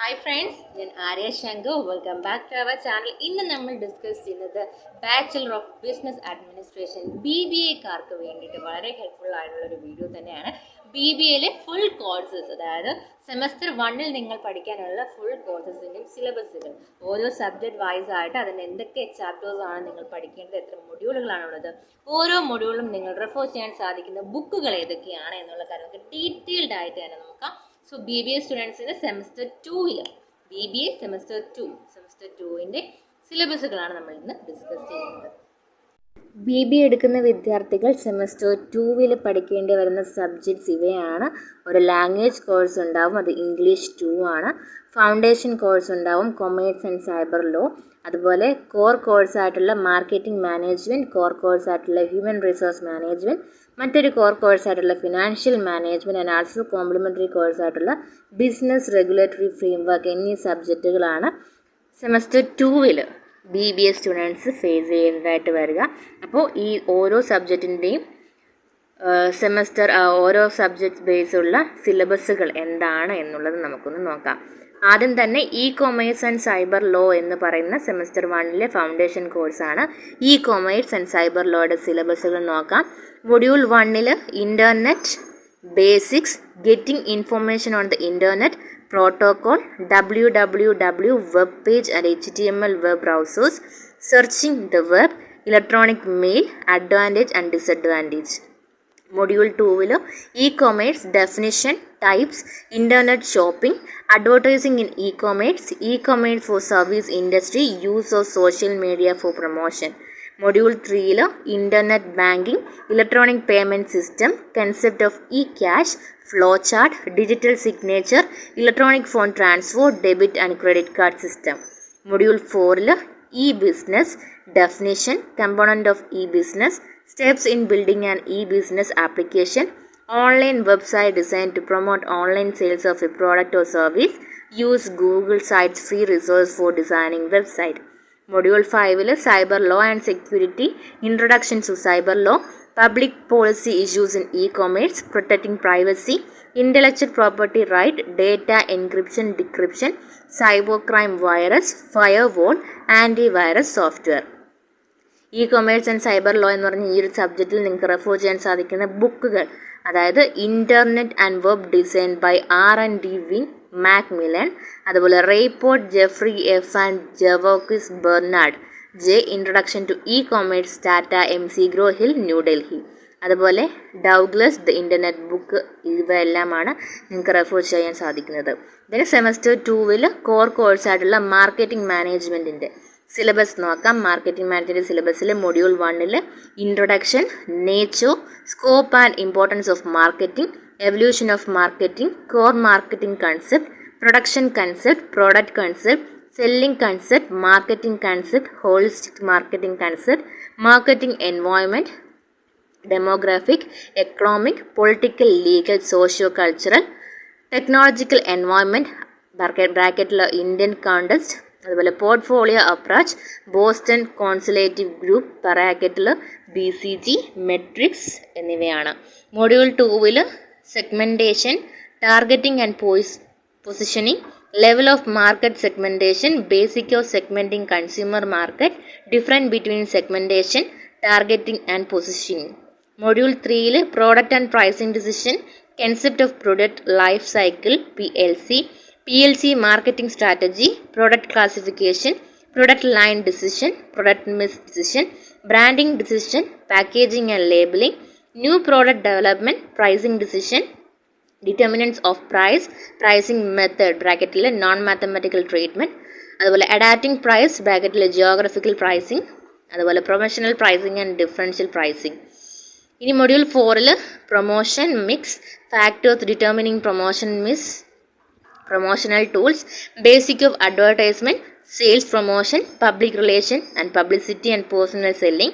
Hi friends, ഞാൻ Arya Shankar. Welcome back to our channel. ഇന്ന് നമ്മൾ ഡിസ്കസ് ചെയ്യുന്നത് ബാച്ചലർ ഓഫ് ബിസിനസ് അഡ്മിനിസ്ട്രേഷൻ BBAക്കാർക്ക് വേണ്ടിയിട്ട് വളരെ ഹെൽപ്ഫുൾ ആയിട്ടുള്ള ഒരു വീഡിയോ തന്നെയാണ്. BBAയിലെ ഫുൾ കോഴ്സസ്, അതായത് സെമസ്റ്റർ 1-ൽ നിങ്ങൾ പഠിക്കാനുള്ള ഫുൾ കോഴ്സസിൻ്റെയും സിലബസുകൾ ഓരോ സബ്ജക്റ്റ് വൈസ് ആയിട്ട് അതിന് എന്തൊക്കെ ചാപ്റ്റേഴ്സ് ആണ് നിങ്ങൾ പഠിക്കേണ്ടത്, എത്ര മൊഡ്യൂളുകളാണുള്ളത്, ഓരോ മൊഡ്യൂളും നിങ്ങൾ റെഫർ ചെയ്യാൻ സാധിക്കുന്ന ബുക്കുകൾ ഏതൊക്കെയാണ് എന്നുള്ള കാര്യങ്ങൾക്ക് ഡീറ്റെയിൽഡ് ആയിട്ട് തന്നെ നോക്കാം. സോ BBA സ്റ്റുഡൻസിന് സെമസ്റ്റർ 2-ൽ BBA സെമസ്റ്റർ 2-ൻ്റെ സിലബസുകളാണ് നമ്മൾ ഇന്ന് ഡിസ്കസ് ചെയ്യുന്നത്. BBA എടുക്കുന്ന വിദ്യാർത്ഥികൾ സെമസ്റ്റർ 2-ൽ പഠിക്കേണ്ടി വരുന്ന സബ്ജക്ട്സ് ഇവയാണ്. ഒരു ലാംഗ്വേജ് കോഴ്സ് ഉണ്ടാവും, അത് ഇംഗ്ലീഷ് 2 ആണ്. ഫൗണ്ടേഷൻ കോഴ്സ് ഉണ്ടാവും, കൊമേഴ്സ് ആൻഡ് സൈബർ ലോ. അതുപോലെ കോർ കോഴ്സായിട്ടുള്ള മാർക്കറ്റിംഗ് മാനേജ്മെൻറ്റ്, കോർ കോഴ്സായിട്ടുള്ള ഹ്യൂമൻ റിസോഴ്സ് മാനേജ്മെൻറ്റ്, മറ്റൊരു കോർ കോഴ്സായിട്ടുള്ള financial management and also complementary കോഴ്സായിട്ടുള്ള ബിസിനസ് റെഗുലേറ്ററി ഫ്രെയിംവർക്ക് എന്നീ സബ്ജക്റ്റുകളാണ് സെമസ്റ്റർ 2-ൽ BBA സ്റ്റുഡൻസ് ഫേസ് ചെയ്യുന്നതായിട്ട് വരിക. അപ്പോൾ ഈ ഓരോ സബ്ജക്റ്റിൻ്റെയും ഓരോ സബ്ജക്റ്റ് ബേസുള്ള സിലബസുകൾ എന്താണ് എന്നുള്ളത് നമുക്കൊന്ന് നോക്കാം. ആദ്യം തന്നെ കൊമേഴ്സ് ആൻഡ് സൈബർ ലോ എന്ന് പറയുന്ന സെമസ്റ്റർ 1-ലെ ഫൗണ്ടേഷൻ കോഴ്സാണ്. കൊമേഴ്സ് ആൻഡ് സൈബർ ലോയുടെ സിലബസുകൾ നോക്കാം. മൊഡ്യൂൾ 1-ൽ internet basics, getting information on the internet, protocol, www web page and HTML web browsers, searching the web, electronic mail, advantage and disadvantage. Module 2-ൽ e-commerce definition, types, internet shopping, advertising in e-commerce for service industry, use of social media for promotion. Module 3-ൽ internet banking, electronic payment system, concept of e-cash, flowchart, digital signature, electronic phone transfer, debit and credit card system. Module 4-ൽ e-business, definition, component of e-business, steps in building an e-business application, online website designed to promote online sales of a product or service, use Google Sites free resource for designing website. Module 5-ൽ cyber law and security, introduction to cyber law, public policy issues in e-commerce, protecting privacy, intellectual property right, data encryption, decryption, cybercrime virus, firewall, antivirus software. E-commerce and cyber law എന്ന് പറഞ്ഞ ഈ ഒരു സബ്ജക്റ്റിൽ നിങ്ങൾക്ക് refer ചെയ്യാൻ സാധിക്കുന്ന ബുക്കുകൾ, അതായത് internet and web design by R&D wing, Macmillan. അതുപോലെ Rayport, Jeffrey F and Jaworski Bernard J, introduction to e-commerce, Tata MC Graw Hill, New Delhi. അതുപോലെ ഡൗഗ്ലസ് ദ ഇൻ്റർനെറ്റ് ബുക്ക്, ഇവയെല്ലാമാണ് നിങ്ങൾക്ക് റെഫർ ചെയ്യാൻ സാധിക്കുന്നത്. ഇതിന് സെമസ്റ്റർ 2-ൽ കോർ കോഴ്സായിട്ടുള്ള മാർക്കറ്റിംഗ് മാനേജ്മെൻറ്റിൻ്റെ സിലബസ് നോക്കാം. മാർക്കറ്റിംഗ് മാനേജ്മെൻറ്റ് സിലബസിൽ മൊഡ്യൂൾ 1-ൽ introduction, nature, scope and importance of marketing, evolution of marketing, core marketing concept, production concept, product concept, selling concept, marketing concept, holistic marketing concept, marketing environment, demographic, economic, political, legal, socio cultural, technological environment ബ്രാക്കറ്റിൽ Indian context. അതുപോലെ portfolio approach, Boston consultative group ബ്രാക്കറ്റിൽ BCG, matrix എന്നിവയാണ്. Module 2-ൽ segmentation, targeting and positioning, level of market segmentation, basic of segmenting consumer market, difference between segmentation, targeting and positioning. Module 3-ൽ product and pricing decision, concept of product life cycle PLC marketing strategy, product classification, product line decision, product mix decision, branding decision, packaging and labeling, new product development, pricing decision, determinants of price, pricing method ബ്രാക്കറ്റിൽ non mathematical treatment. അതുപോലെ adapting price ബ്രാക്കറ്റിൽ geographical pricing. അതുപോലെ promotional pricing and differential pricing. ഇനി module 4-ൽ promotion mix, factors determining promotion mix, promotional tools, basic of advertisement, sales promotion, public relation and publicity and personal selling,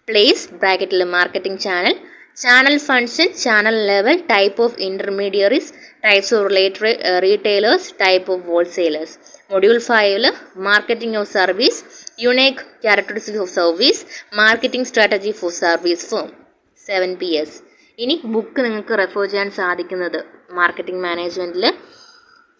place ബ്രാക്കറ്റിൽ marketing channel, channel function, channel level, type of intermediaries, types of retailers, type of wholesalers. Module 5-ൽ marketing of service, unique characteristics of service, marketing strategy for service firm, 7PS. ഇനി book നിങ്ങൾക്ക് refer ചെയ്യാൻ സാധിക്കുന്നത് marketing മാനേജ്മെൻറ്റിൽ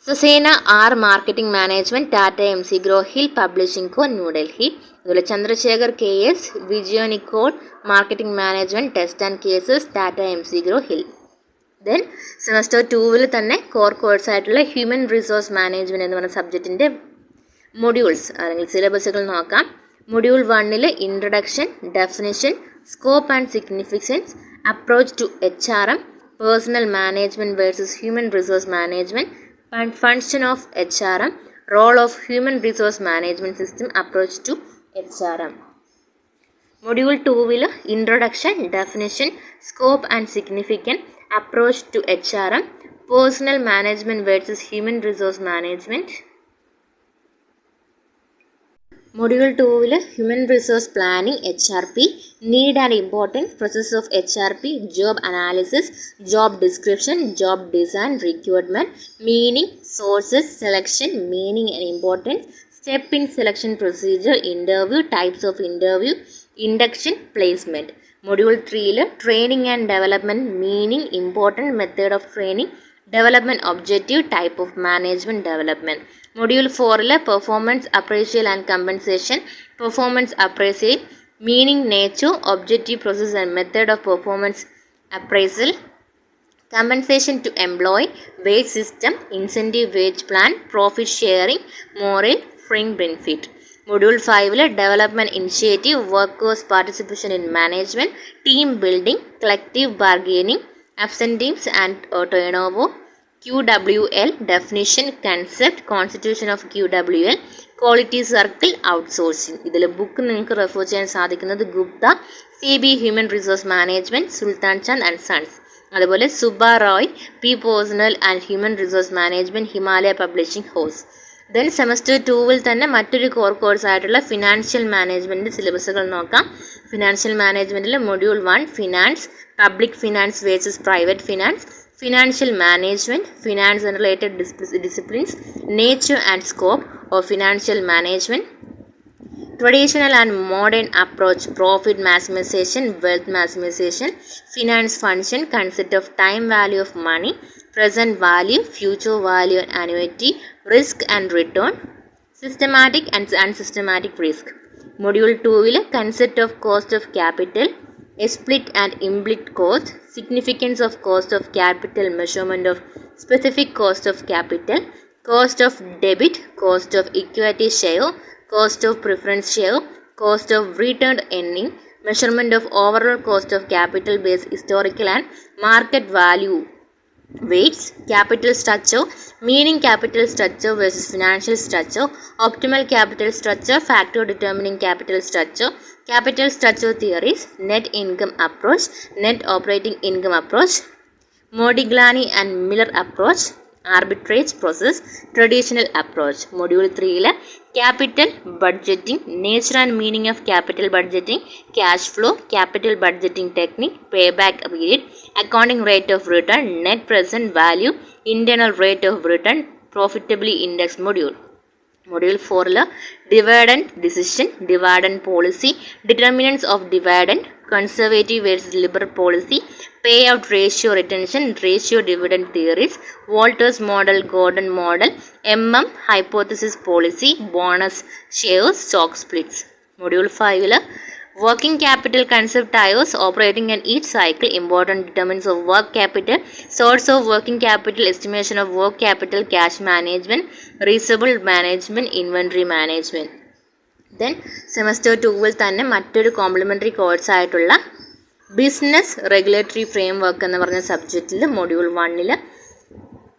Saxena R marketing management, Tata MC Graw Hill publishing co, New Delhi. അതുപോലെ Chandrashekhar KS വിജയോനിക്കോൾ marketing management, test and cases, Tata MC Graw Hill. Then semester 2 തന്നെ core course ആയിട്ടുള്ള human resource management എന്ന് പറയുന്ന സബ്ജക്റ്റിന്റെ മൊഡ്യൂൾസ് അല്ലെങ്കിൽ സിലബസുകൾ നോക്കാം. Module 1 introduction, definition, scope and significance, approach to HRM, personal management versus human resource management, function of HRM, role of human resource management system, approach to HRM. Module 2 introduction, definition, scope and significance, approach to HRM, personal management versus human resource management. Module 2 human resource planning, HRP, need and importance, process of HRP, job analysis, job description, job design, recruitment, meaning, sources, selection, meaning and importance, step in selection procedure, interview, types of interview, induction, placement. Module 3 training and development, meaning, important, method of training, development objective, type of management development. Module 4 performance appraisal and compensation, performance appraisal, meaning, nature, objective, process and method of performance appraisal, compensation to employee, wage system, incentive wage plan, profit sharing, moral, fringe benefit. Module 5 development initiative, workers participation in management, team building, collective bargaining, absenteeism and turnover, QWL, definition, concept, constitution of QWL, quality circle, outsourcing. ഇതിൽ book നിങ്ങൾക്ക് refer ചെയ്യാൻ സാധിക്കുന്നത് Gupta, CB human resource management, Sultan Chand and sons. അതുപോലെ Subba Roy, P personnel and human resource management, Himalaya publishing house. Then semester 2 തന്നെ മറ്റൊരു core course ആയിട്ടുള്ള financial management സിലബസുകൾ നോക്കാം. ഫിനാൻഷ്യൽ മാനേജ്മെന്റിൽ module 1 finance, public finance versus private finance, financial management, finance and related disciplines, nature and scope of financial management, traditional and modern approach, profit maximization, wealth maximization, finance function, concept of time value of money, present value, future value and annuity, risk and return, systematic and unsystematic risk. Module 2 concept of cost of capital, split and implicit cost, significance of cost of capital, measurement of specific cost of capital, cost of debit, cost of equity share, cost of preference share, cost of returned earning, measurement of overall cost of capital based historical and market value weights, capital structure, meaning capital structure versus financial structure, optimal capital structure, factor determining capital structure theories, net income approach, net operating income approach, Modigliani and Miller approach, arbitrage process, traditional approach. Module 3 capital budgeting, nature and meaning of capital budgeting, cash flow, capital budgeting technique, payback period, accounting rate of return, net present value, internal rate of return, profitably indexed module. Module 4 dividend decision, dividend policy, determinants of dividend, conservative versus liberal policy, payout ratio retention, ratio dividend theories, Walters model, Gordon model, hypothesis policy, bonus shares, stock splits. Module 5 working capital concept IOS, operating in each cycle, important determinants of work capital, source of working capital, estimation of work capital, cash management, receivable management, inventory management. Then semester 2 തന്നെ മറ്റൊരു complimentary course ആയിട്ടുള്ള business regulatory framework എന്ന് പറഞ്ഞ സബ്ജക്റ്റിൽ module 1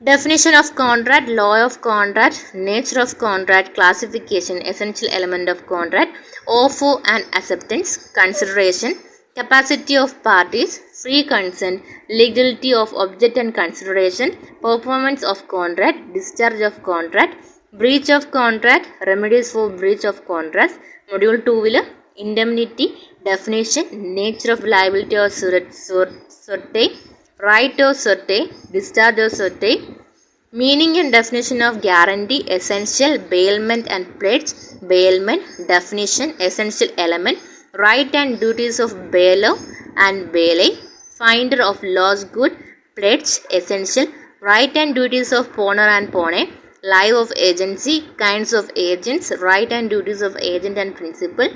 definition of contract, law of contract, nature of contract, classification, essential element of contract, offer and acceptance, consideration, capacity of parties, free consent, legality of object and consideration, performance of contract, discharge of contract, breach of contract, remedies for breach of contract. Module 2 indemnity, definition, nature of liability or surety, right of surety, discharge of surety, meaning and definition of guarantee, essential, bailment and pledge, bailment, definition, essential element, right and duties of bailer and bailee, finder of lost good, pledge, essential, right and duties of pawner and pawnee, life of agency, kinds of agents, right and duties of agent and principal,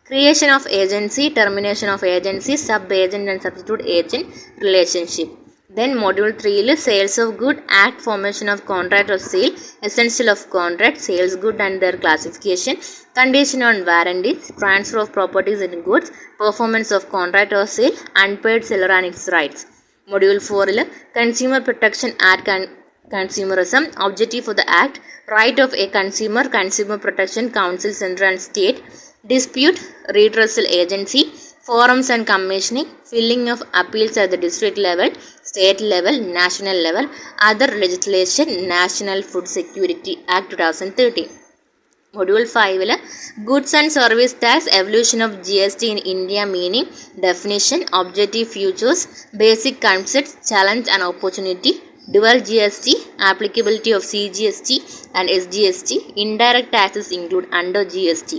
creation of agency, termination of agency, sub-agent and substitute agent relationship. Then module 3 sales of good, act, formation of contract or sale, essential of contract, sales good and their classification, condition on warranties, transfer of properties and goods, performance of contract or sale, unpaid seller and its rights. Module 4 consumer protection act and consumerism, objective of the act, right of a consumer, consumer protection council, central and state, dispute redressal agency, forums and commissioning, filling of appeals at the district level, state level, national level, other legislation, National Food Security Act 2013. Module 5 goods and service tax, evolution of GST in India, meaning, definition, objective, features, basic concepts, challenge and opportunity, dual GST, applicability of CGST and SGST, indirect taxes include under GST.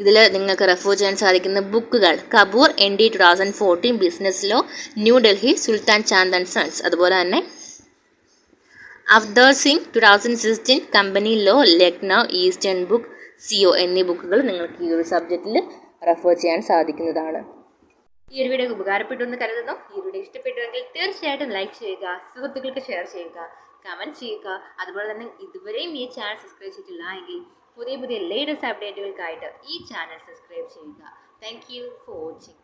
ഇതിൽ നിങ്ങൾക്ക് refer ചെയ്യാൻ സാധിക്കുന്ന ബുക്കുകൾ Kapoor ND 2014 business law, New Delhi Sultan Chand and sons, അതുപോലെ തന്നെ Avtar Singh 2016 company law, Lucknow eastern book, CO എന്നീ ബുക്കുകൾ നിങ്ങൾക്ക് ഈ ഒരു സബ്ജക്റ്റിൽ റെഫർ ചെയ്യാൻ സാധിക്കുന്നതാണ്. ഈ ഒരു വീഡിയോ ഉപകാരപ്പെട്ടു എന്ന് കരുതുന്നു. ഈ വീഡിയോ ഇഷ്ടപ്പെട്ടുവെങ്കിൽ തീർച്ചയായിട്ടും ലൈക്ക് ചെയ്യുക, സുഹൃത്തുക്കൾക്ക് ഷെയർ ചെയ്യുക, കമൻറ്റ് ചെയ്യുക. അതുപോലെ തന്നെ ഇതുവരെയും ഈ ചാനൽ സബ്സ്ക്രൈബ് ചെയ്തിട്ടില്ല എങ്കിൽ പുതിയ ലേറ്റസ്റ്റ് അപ്ഡേറ്റുകൾക്കായിട്ട് ഈ ചാനൽ സബ്സ്ക്രൈബ് ചെയ്യുക. Thank you for watching.